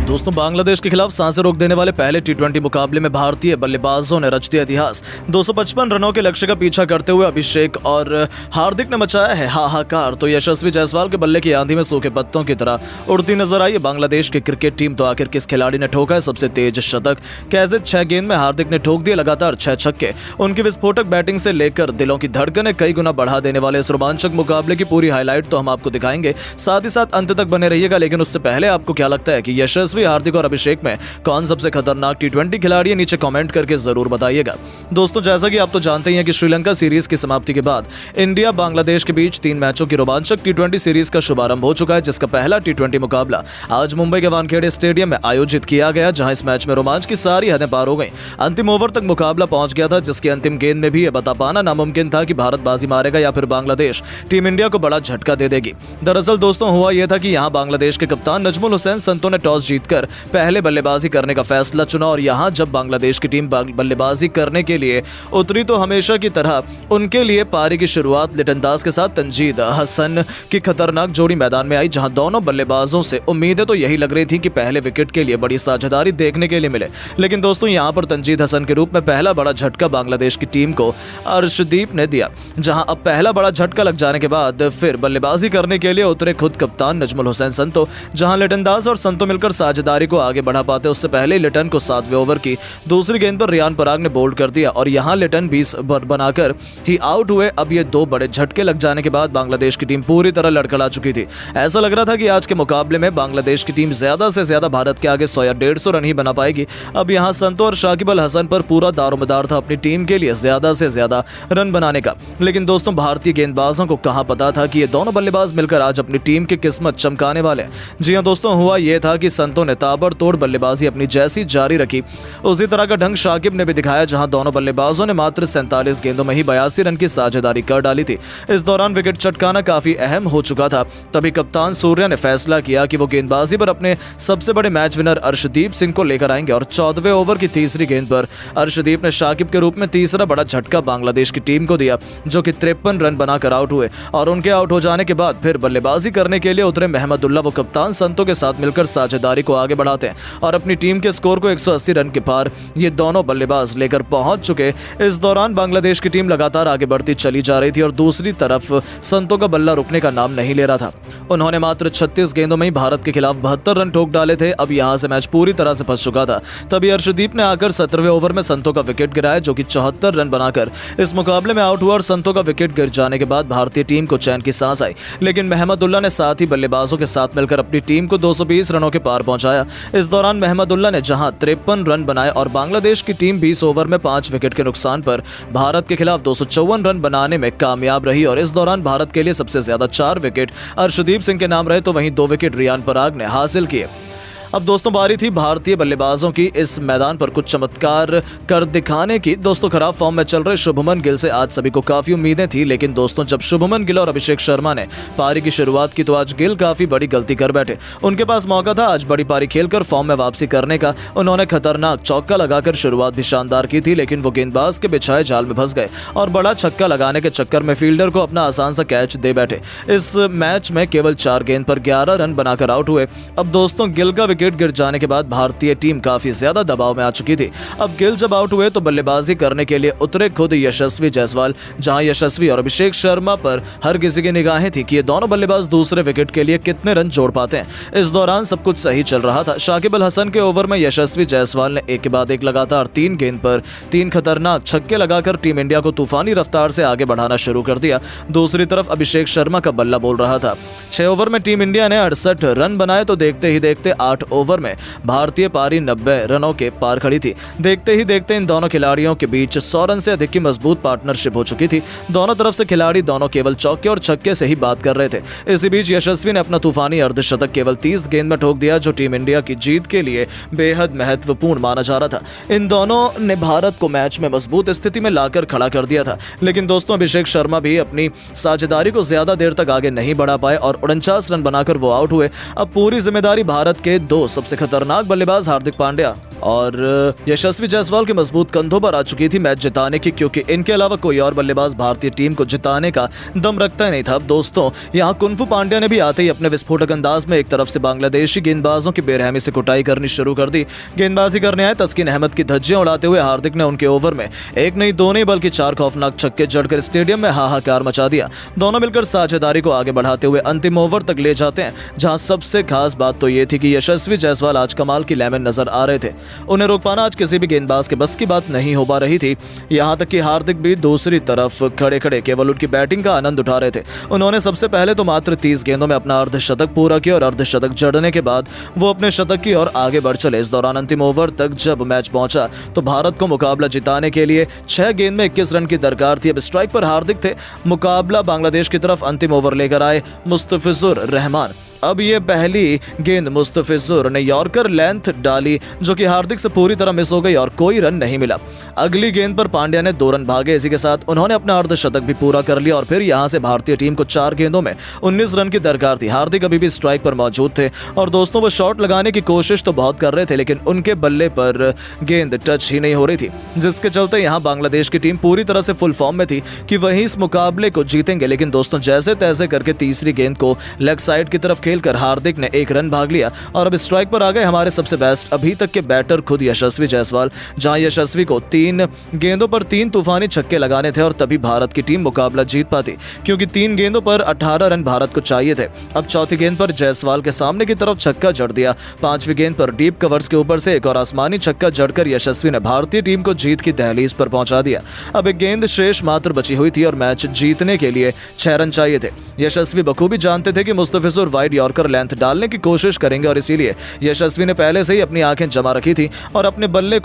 दोस्तों बांग्लादेश के खिलाफ सांसें रोक देने वाले पहले टी20 मुकाबले में भारतीय बल्लेबाजों ने रच दिया इतिहास। 255 रनों के लक्ष्य का पीछा करते हुए अभिषेक और हार्दिक ने मचाया है हाहाकार, तो यशस्वी जायसवाल के बल्ले की आंधी में सूखे पत्तों की तरह उड़ती नजर आई है बांग्लादेश की क्रिकेट टीम। तो आखिर किस खिलाड़ी ने ठोका है सबसे तेज शतक? कैसे 6 गेंद में हार्दिक ने ठोक दिए लगातार 6 छक्के। उनकी विस्फोटक बैटिंग से लेकर दिलों की धड़कनें कई गुना बढ़ा देने वाले इस रोमांचक मुकाबले की पूरी हाईलाइट तो हम आपको दिखाएंगे, साथ ही साथ अंत तक बने रहिएगा। लेकिन उससे पहले आपको क्या लगता है कि यशस्वी, हार्दिक और अभिषेक में कौन सबसे खतरनाक टी20 खिलाड़ी है? नीचे कमेंट करके जरूर बताइएगा। दोस्तों जैसा कि आप तो जानते ही हैं कि श्रीलंका सीरीज की समाप्ति के बाद इंडिया बांग्लादेश के बीच 3 मैचों की रोमांचक टी20 सीरीज का शुभारंभ हो चुका है, जिसका पहला टी20 मुकाबला आज मुंबई के वानखेड़े स्टेडियम में आयोजित किया गया, जहां इस मैच में रोमांच की सारी हदें पार हो गई। अंतिम ओवर तक मुकाबला पहुंच गया था, जिसकी अंतिम गेंद में भी यह बता पाना नामुमकिन था कि भारत बाजी मारेगा या फिर बांग्लादेश टीम इंडिया को बड़ा झटका दे देगी। दरअसल दोस्तों हुआ यह था कि यहां बांग्लादेश के कप्तान नजमुल हुसैन संतो ने टॉस जीतकर पहले बल्लेबाजी करने का फैसला चुना, और यहां जब बांग्लादेश की टीम बल्लेबाजी करने के लिए उतरी तो हमेशा की तरह उनके लिए पारी की शुरुआत लिटन दास के साथ तंजीद हसन की खतरनाक जोड़ी मैदान में आई, जहां दोनों बल्लेबाजों से उम्मीदें तो यही लग रही थी कि पहले विकेट के लिए बड़ी साझेदारी देखने के लिए मिले। लेकिन दोस्तों यहां पर तंजीद हसन के रूप में पहला बड़ा झटका बांग्लादेश की टीम को अर्शदीप ने दिया, जहां अब पहला बड़ा झटका लग जाने के बाद फिर बल्लेबाजी करने के लिए उतरे खुद कप्तान नजमुल हुसैन संतो। जहां लिटन दास और संतो मिलकर साझेदारी को आगे बढ़ा पाते उससे पहले लिटन को 7वें ओवर की दूसरी गेंद पर रियान पराग ने बोल्ड कर दिया, और यहां लिटन 20 बनाकर ही आउट हुए। अब ये 2 बड़े झटके लग जाने के बाद बांग्लादेश की टीम पूरी तरह लड़खड़ा चुकी थी। ऐसा लग रहा था कि आज के मुकाबले में बांग्लादेश की टीम ज्यादा से ज्यादा भारत के आगे 100 या 150 रन ही बना पाएगी। अब यहां संतो और शाकिब अल हसन पर पूरा दारोमदार था अपनी टीम के लिए ज्यादा से ज्यादा रन बनाने का। लेकिन दोस्तों भारतीय गेंदबाजों को कहां पता था कि ये दोनों बल्लेबाज मिलकर आज अपनी टीम की किस्मत चमकाने वाले। जी हां दोस्तों, हुआ यह था कि संतो ने ताबड़तोड़ बल्लेबाजी अपनी जैसी जारी रखी, उसी तरह का ढंग शाकिब ने भी दिखाया, जहां दोनों बल्लेबाजों ने मात्र 47 गेंदों में ही 82 रन की साझेदारी कर डाली थी। इस दौरान विकेट चटकाना काफी अहम हो चुका था। तभी कप्तान सूर्या ने फैसला किया कि वो गेंदबाजी पर अपने सबसे बड़े मैच विनर अर्शदीप सिंह को लेकर आएंगे, और 14वें ओवर की तीसरी गेंद पर अर्शदीप ने शाकिब के रूप में तीसरा बड़ा झटका बांग्लादेश की टीम को दिया, जो कि 53 रन बनाकर आउट हुए। और उनके आउट हो जाने के बाद फिर बल्लेबाजी करने के लिए उतरे महमदुल्लाह वो कप्तान संतो के साथ मिलकर साझेदारी को आगे बढ़ाते हैं और अपनी टीम के स्कोर को 180 रन के पार ये दोनों बल्लेबाज लेकर पहुंच चुके। इस दौरान बांग्लादेश की टीम लगातार आगे बढ़ती चली जा रही थी, और दूसरी तरफ संतो का बल्ला रुकने का नाम नहीं ले रहा था। उन्होंने मात्र 36 गेंदों में ही भारत के खिलाफ 72 रन ठोक डाले थे। अब यहां से मैच पूरी तरह से फंस चुका था। तभी अर्शदीप ने आकर 17वें ओवर में संतो का विकेट गिराया, जो कि 74 रन बनाकर इस मुकाबले में आउट हुआ, और संतो का विकेट गिर जाने के बाद भारतीय टीम को चैन की सांस आई। लेकिन महमदुल्लाह ने साथ ही बल्लेबाजों के साथ मिलकर अपनी टीम को 220 रनों के पार पहुंचाया। इस दौरान महमदुल्लाह ने जहां 53 रन बनाए, और बांग्लादेश की टीम 20 ओवर में 5 विकेट के नुकसान पर भारत के खिलाफ 254 रन बनाने में कामयाब रही। और इस दौरान भारत के लिए सबसे ज्यादा 4 विकेट अर्शदीप सिंह के नाम रहे, तो वहीं 2 विकेट रियान पराग ने हासिल किए। अब दोस्तों बारी थी भारतीय बल्लेबाजों की इस मैदान पर कुछ चमत्कार कर दिखाने की। दोस्तों खराब फॉर्म में चल रहे शुभमन गिल से आज सभी को काफी उम्मीदें थी, लेकिन दोस्तों जब शुभमन गिल और अभिषेक शर्मा ने पारी की शुरुआत की तो आज गिल काफी बड़ी गलती कर बैठे। उनके पास मौका था आज बड़ी पारी खेलकर फॉर्म में वापसी करने का। उन्होंने खतरनाक चौका लगाकर शुरुआत भी शानदार की थी, लेकिन वो गेंदबाज के बिछाए जाल में फंस गए और बड़ा छक्का लगाने के चक्कर में फील्डर को अपना आसान सा कैच दे बैठे। इस मैच में केवल 4 गेंद पर 11 रन बनाकर आउट हुए। अब दोस्तों गिल का विकेट गिर जाने के बाद भारतीय टीम काफी ज्यादा दबाव में आ चुकी थी। अब गिल जब आउट हुए तो बल्लेबाजी करने के लिए उतरे खुद यशस्वी जायसवाल, जहां यशस्वी और अभिषेक शर्मा पर हर किसी की निगाहें थी कि ये दोनों बल्लेबाज दूसरे विकेट के लिए कितने रन जोड़ पाते हैं। इस दौरान सब कुछ सही चल रहा था। शाकिब अल हसन के ओवर में यशस्वी जायसवाल ने एक के बाद एक लगातार 3 गेंद पर 3 खतरनाक छक्के लगाकर टीम इंडिया को तूफानी रफ्तार से आगे बढ़ाना शुरू कर दिया। दूसरी तरफ अभिषेक शर्मा का बल्ला बोल रहा था। 6 ओवर में टीम इंडिया ने 68 रन बनाए, तो देखते ही देखते 8 ओवर में भारतीय पारी 90 रनों के पार खड़ी थी। देखते ही देखते इन दोनों खिलाड़ियों के बीच 100 रन से अधिक की मजबूत पार्टनरशिप हो चुकी थी। दोनों तरफ से खिलाड़ी दोनों केवल चौके और छक्के से ही बात कर रहे थे। इसी बीच यशस्वी ने अपना तूफानी अर्धशतक केवल 30 गेंद में ठोक दिया, जो टीम इंडिया की जीत के लिए बेहद महत्वपूर्ण माना जा रहा था। इन दोनों ने भारत को मैच में मजबूत स्थिति में लाकर खड़ा कर दिया था। लेकिन दोस्तों अभिषेक शर्मा भी अपनी साझेदारी को ज्यादा देर तक आगे नहीं बढ़ा पाए और 49 रन बनाकर वो आउट हुए। अब पूरी जिम्मेदारी भारत के 2 दोस्त सबसे खतरनाक बल्लेबाज हार्दिक पांड्या और यशस्वी जायसवाल के मजबूत कंधों पर आ चुकी थी मैच जिताने की, क्योंकि इनके अलावा कोई और बल्लेबाज भारतीय टीम को जिताने का दम रखता ही नहीं था। अब दोस्तों यहाँ कुनफू पांड्या ने भी आते ही अपने विस्फोटक अंदाज में एक तरफ से बांग्लादेशी गेंदबाजों की बेरहमी से कुटाई करनी शुरू कर दी। गेंदबाजी करने आए तस्कीन अहमद की धज्जियां उड़ाते हुए हार्दिक ने उनके ओवर में एक नहीं दो नहीं बल्कि 4 खौफनाक छक्के जड़कर स्टेडियम में हाहाकार मचा दिया। दोनों मिलकर साझेदारी को आगे बढ़ाते हुए अंतिम ओवर तक ले जाते हैं, जहां सबसे खास बात तो ये थी कि यशस्वी जायसवाल आज कमाल की लेमन नजर आ रहे थे। उन्हें रोक पाना आज किसी भी गेंदबाज के बस की बात नहीं हो पा रही थी। यहां तक कि हार्दिक भी दूसरी तरफ खड़े खड़े केवल उनकी बैटिंग का आनंद उठा रहे थे। उन्होंने सबसे पहले तो मात्र 30 गेंदों में अपना अर्धशतक पूरा किया और अर्धशतक जड़ने के बाद वो अपने शतक की ओर आगे बढ़ चले। इस दौरान अंतिम ओवर तक जब मैच पहुंचा तो भारत को मुकाबला जिताने के लिए 6 गेंद में 21 रन की दरकार थी। अब स्ट्राइक पर हार्दिक थे। मुकाबला बांग्लादेश की तरफ अंतिम ओवर लेकर आए मुस्तफिजुर रहमान। अब ये पहली गेंद मुस्तफिजुर ने यॉर्कर लेंथ डाली, जो कि हार्दिक से पूरी तरह मिस हो गई और कोई रन नहीं मिला। अगली गेंद पर पांड्या ने 2 रन भागे। इसी के साथ उन्होंने अपना अर्धशतक भी पूरा कर लिया और फिर यहां से भारतीय टीम को 4 गेंदों में 19 रन की दरकार थी। हार्दिक अभी भी स्ट्राइक पर मौजूद थे और दोस्तों वो शॉट लगाने की कोशिश तो बहुत कर रहे थे, लेकिन उनके बल्ले पर गेंद टच ही नहीं हो रही थी, जिसके चलते यहाँ बांग्लादेश की टीम पूरी तरह से फुल फॉर्म में थी कि वही इस मुकाबले को जीतेंगे। लेकिन दोस्तों जैसे तैसे करके तीसरी गेंद को लेग साइड की तरफ खेलकर हार्दिक ने 1 रन भाग लिया और अब स्ट्राइक पर आ गए हमारे सबसे बेस्ट अभी तक के बैटर खुद यशस्वी जायसवाल। जहां यशस्वी को 3 गेंदों पर 3 तूफानी छक्के लगाने थे और तभी भारत की टीम मुकाबला जीत पाती, क्योंकि 3 गेंदों पर 18 रन भारत को चाहिए थे। अब चौथी गेंद पर जायसवाल के सामने की तरफ छक्का जड़ दिया। 5वीं गेंद पर डीप कवर्स के ऊपर से एक और आसमानी छक्का जड़कर यशस्वी ने भारतीय टीम को जीत की दहलीज पर पहुंचा दिया। अब एक गेंद शेष मात्र बची हुई थी और मैच जीतने के लिए 6 रन चाहिए थे। यशस्वी बखूबी जानते थे कि मुस्तफिजुर वाइड यॉर्कर लेंथ डालने की कोशिश करेंगे और इसीलिए यशस्वी ने पहले से ही अपनी आंखें जमा रखी थी और अपने बल्ले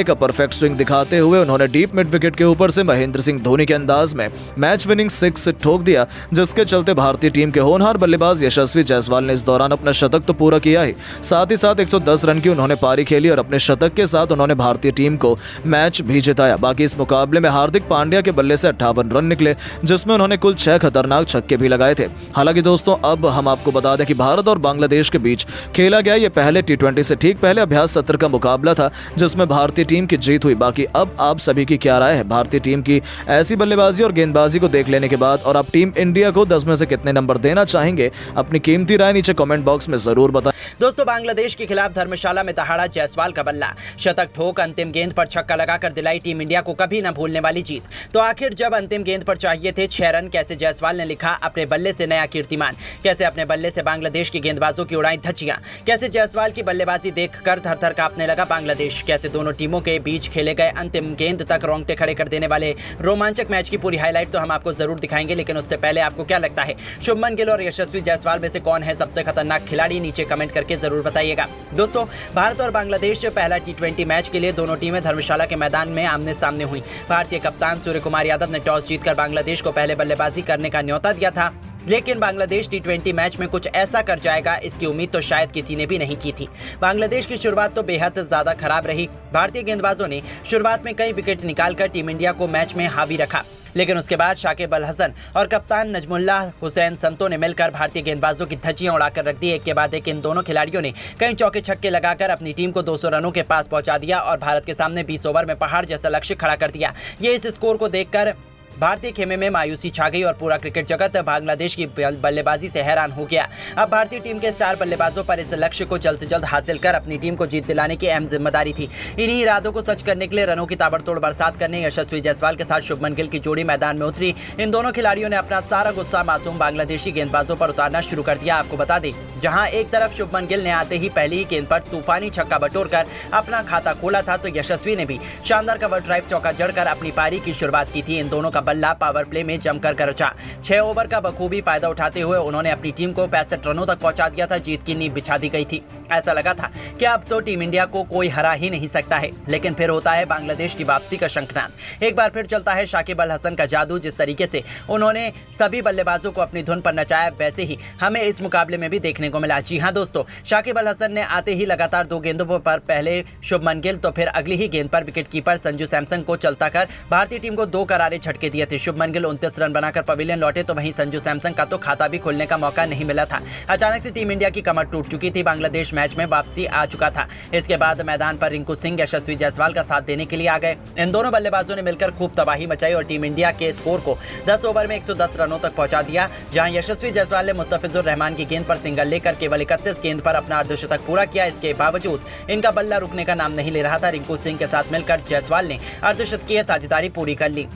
का परफेक्ट स्विंग दिखाते हुए उन्होंने डीप मिड विकेट के ऊपर से महेंद्र सिंह धोनी के अंदाज में मैच विनिंग 6 ठोक दिया, जिसके चलते भारतीय टीम के होनहार बल्लेबाज यशस्वी जायसवाल ने इस दौरान अपना शतक तो पूरा किया ही, साथ ही साथ 110 रन की उन्होंने पारी खेली और अपने शतक के साथ उन्होंने भारतीय टीम को मैच भी जिताया। बाकी इस मुकाबले में हार्दिक पांड्या के बल्ले से 58 रन निकले, जिसमें उन्होंने कुल 6 खतरनाक छक्के भी लगाए थे। हालांकि दोस्तों अब हम आपको बता दें कि भारत और बांग्लादेश के बीच खेला गया ये पहले T20 से ठीक पहले अभ्यास सत्र का मुकाबला था, जिसमें भारतीय टीम की जीत हुई। बाकी अब आप सभी की क्या राय है भारतीय टीम की ऐसी बल्लेबाजी और गेंदबाजी को देख लेने के बाद, और आप टीम इंडिया को 10 में से कितने नंबर देना चाहेंगे? अपनी कीमती राय नीचे कमेंट बॉक्स में जरूर बताएं। दोस्तों बांग्लादेश के खिलाफ धर्मशाला में दहाड़ा जायसवाल का बल्ला, शतक ठोक अंतिम गेंद पर छक्का लगाकर दिलाई टीम इंडिया को कभी न भूलने वाली जीत। तो आखिर जब अंतिम गेंद पर चाहिए थे 6 रन, कैसे जायसवाल ने लिखा अपने बल्ले से नया कीर्तिमान, कैसे अपने बल्ले से बांग्लादेश के गेंदबाजों की उड़ाई धज्जियां, कैसे जायसवाल की बल्लेबाजी देखकर थर-थर कांपने लगा बांग्लादेश, कैसे दोनों टीमों के बीच खेले गए अंतिम गेंद तक रोंगटे खड़े कर देने वाले रोमांचक मैच की पूरी हाईलाइट तो हम आपको जरूर दिखाएंगे। लेकिन उससे पहले आपको क्या लगता है शुभमन गिल और यशस्वी जायसवाल में से कौन है सबसे खतरनाक खिलाड़ी? नीचे कमेंट करके जरूर बताइएगा। दोस्तों भारत और बांग्लादेश पहला T20 मैच के लिए दोनों टीमें धर्मशाला के मैदान में आमने सामने हुई। भारतीय कप्तान सूर्य कुमार यादव ने टॉस जीतकर बांग्लादेश को पहले बल्लेबाजी करने का न्योता दिया था, लेकिन बांग्लादेश T20 मैच में कुछ ऐसा कर जाएगा इसकी उम्मीद तो शायद किसी ने भी नहीं की थी। बांग्लादेश की शुरुआत तो बेहद ज्यादा खराब रही। भारतीय गेंदबाजों ने शुरुआत में कई विकेट निकालकर टीम इंडिया को मैच में हावी रखा, लेकिन उसके बाद शाकिब अल हसन और कप्तान नजमुल्लाह हुसैन संतो ने मिलकर भारतीय गेंदबाजों की धज्जियां उड़ाकर रख दी। एक के बाद एक इन दोनों खिलाड़ियों ने कई चौके छक्के लगाकर अपनी टीम को 200 रनों के पास पहुंचा दिया और भारत के सामने 20 ओवर में पहाड़ जैसा लक्ष्य खड़ा कर दिया। ये इस स्कोर को देखकर भारतीय खेमे में मायूसी छा गई और पूरा क्रिकेट जगत बांग्लादेश की बल्लेबाजी से हैरान हो गया। अब भारतीय टीम के स्टार बल्लेबाजों पर इस लक्ष्य को जल्द से जल्द हासिल कर अपनी टीम को जीत दिलाने की अहम जिम्मेदारी थी। इन्हीं इरादों को सच करने के लिए रनों की ताबड़तोड़ बरसात करने यशस्वी जायसवाल के साथ शुभमन गिल की जोड़ी मैदान में उतरी। इन दोनों खिलाड़ियों ने अपना सारा गुस्सा मासूम बांग्लादेशी गेंदबाजों पर उतारना शुरू कर दिया। आपको बता दें, जहां एक तरफ शुभमन गिल ने आते ही पहली ही गेंद पर तूफानी छक्का बटोरकर अपना खाता खोला था, तो यशस्वी ने भी शानदार कवर ड्राइव चौका जड़कर अपनी पारी की शुरुआत की थी। इन दोनों का बल्ला पावर प्ले में जमकर गरजा। 6 ओवर का बखूबी फायदा उठाते हुए उन्होंने अपनी टीम को 65 रनों तक पहुंचा दिया था। जीत की नींव बिछा दी गई थी। ऐसा लगा था कि अब तो टीम इंडिया को कोई हरा ही नहीं सकता है, लेकिन फिर होता है बांग्लादेश की वापसी का शंखनाद। एक बार फिर चलता है शाकिब अल हसन का जादू। जिस तरीके से उन्होंने सभी बल्लेबाजों को अपनी धुन पर नचाया, वैसे ही हमें इस मुकाबले में भी देखने को मिला। जी हां दोस्तों, शाकिब अल हसन ने आते ही लगातार 2 गेंदों पर पहले शुभमन गिल तो फिर अगली ही गेंद पर विकेटकीपर संजू सैमसन को चलता कर भारतीय टीम को 2 करारे झटके दिए थे। शुभमन गिल 29 रन बनाकर पवेलियन लौटे तो वहीं संजू सैमसन का तो खाता भी खोलने का मौका नहीं मिला था। अचानक से टीम इंडिया की कमर टूट चुकी थी। बांग्लादेश मैच में वापसी आ चुका था। इसके बाद मैदान पर रिंकू सिंह यशस्वी जायसवाल का साथ देने के लिए आ गए। इन दोनों बल्लेबाजों ने मिलकर खूब तबाही मचाई और टीम इंडिया के स्कोर को 10 ओवर में 110 रनों तक पहुंचा दिया, जहां यशस्वी जायसवाल ने मुस्तफिजुर रहमान की गेंद पर सिंगल लेकर केवल 31 गेंद पर अपना अर्धशतक पूरा किया। इसके बावजूद इनका बल्ला रुकने का नाम नहीं ले रहा था। रिंकू सिंह के साथ मिलकर जायसवाल ने अर्धशतकीय साझेदारी पूरी कर ली।